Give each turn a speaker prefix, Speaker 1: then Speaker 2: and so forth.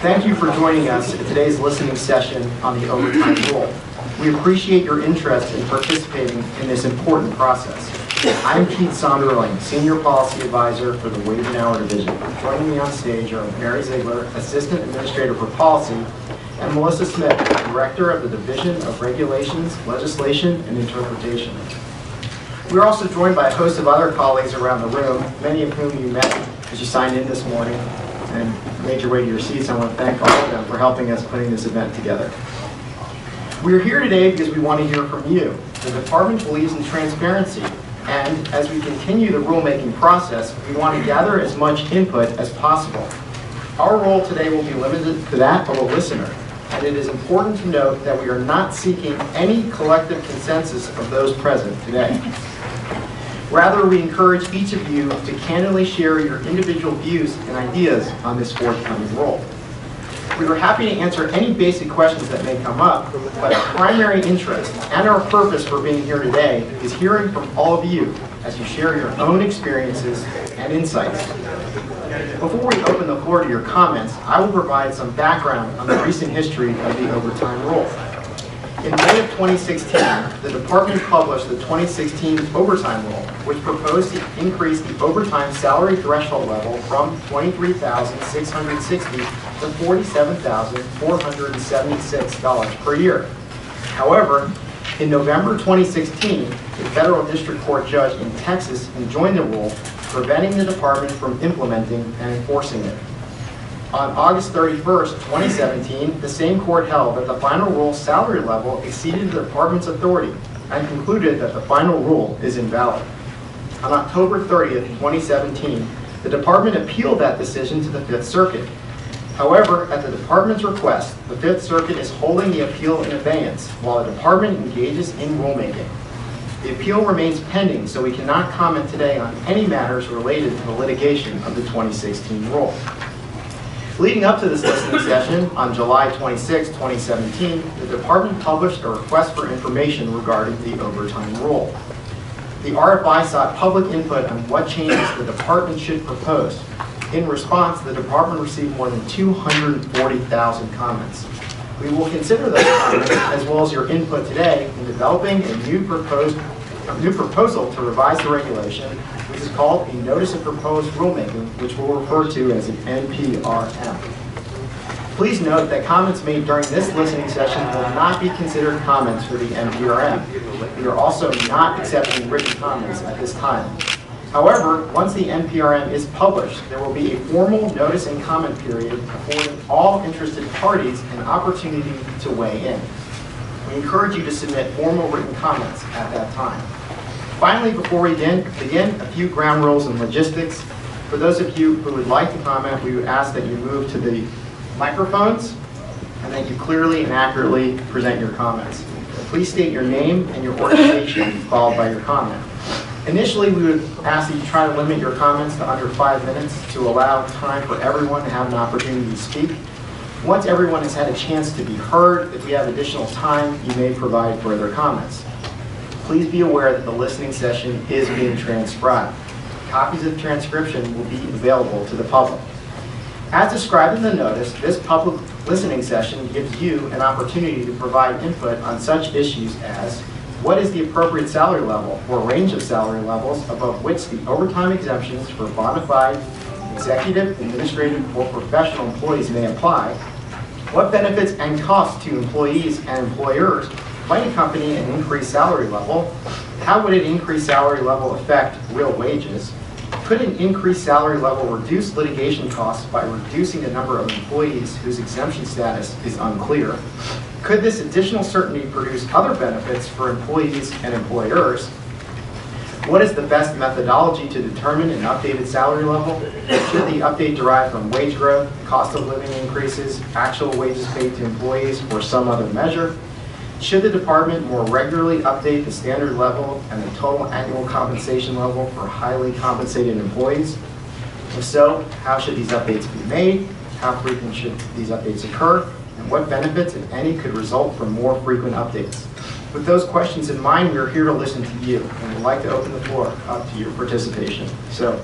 Speaker 1: Thank you for joining us at today's listening session on the overtime rule. We appreciate your interest in participating in this important process. I'm Keith Sonderling, Senior Policy Advisor for the Wage and Hour Division. Joining me on stage are Mary Ziegler, Assistant Administrator for Policy, and Melissa Smith, Director of the Division of Regulations, Legislation, and Interpretation. We're also joined by a host of other colleagues around the room, many of whom you met as you signed in this morning and made your way to your seats. I want to thank all of them for helping us putting this event together. We are here today because we want to hear from you. The department believes in transparency, and as we continue the rulemaking process, we want to gather as much input as possible. Our role today will be limited to that of a listener, and it is important to note that we are not seeking any collective consensus of those present today. Rather, we encourage each of you to candidly share your individual views and ideas on this forthcoming rule. We are happy to answer any basic questions that may come up, but our primary interest and our purpose for being here today is hearing from all of you as you share your own experiences and insights. Before we open the floor to your comments, I will provide some background on the recent history of the overtime rule. In May of 2016, the department published the 2016 overtime rule, which proposed to increase the overtime salary threshold level from $23,660 to $47,476 per year. However, in November 2016, a federal district court judge in Texas enjoined the rule, preventing the department from implementing and enforcing it. On August 31st, 2017, the same court held that the final rule salary level exceeded the department's authority and concluded that the final rule is invalid. On October 30th, 2017, the department appealed that decision to the Fifth Circuit. However, at the department's request, the Fifth Circuit is holding the appeal in abeyance while the department engages in rulemaking. The appeal remains pending, so we cannot comment today on any matters related to the litigation of the 2016 rule. Leading up to this listening session, on July 26, 2017, the department published a request for information regarding the overtime rule. The RFI sought public input on what changes the department should propose. In response, the department received more than 240,000 comments. We will consider those comments as well as your input today in developing a new proposal to revise the regulation, which is called a Notice of Proposed Rulemaking, which we'll refer to as an NPRM. Please note that comments made during this listening session will not be considered comments for the NPRM. We are also not accepting written comments at this time. However, once the NPRM is published, there will be a formal notice and comment period affording all interested parties an opportunity to weigh in. We encourage you to submit formal written comments at that time. Finally, before we begin, a few ground rules and logistics. For those of you who would like to comment, we would ask that you move to the microphones and that you clearly and accurately present your comments. Please state your name and your organization followed by your comment. Initially, we would ask that you try to limit your comments to under 5 minutes to allow time for everyone to have an opportunity to speak. Once everyone has had a chance to be heard, if we have additional time, you may provide further comments. Please be aware that the listening session is being transcribed. Copies of the transcription will be available to the public. As described in the notice, this public listening session gives you an opportunity to provide input on such issues as what is the appropriate salary level or range of salary levels above which the overtime exemptions for bona fide executive, administrative, or professional employees may apply, what benefits and costs to employees and employers might accompany an increased salary level, how would an increased salary level affect real wages, could an increased salary level reduce litigation costs by reducing the number of employees whose exemption status is unclear, could this additional certainty produce other benefits for employees and employers, what is the best methodology to determine an updated salary level? Should the update derive from wage growth, cost of living increases, actual wages paid to employees, or some other measure? Should the department more regularly update the standard level and the total annual compensation level for highly compensated employees? If so, how should these updates be made? How frequent should these updates occur? And what benefits, if any, could result from more frequent updates? With those questions in mind, we are here to listen to you, and we'd like to open the floor up to your participation. So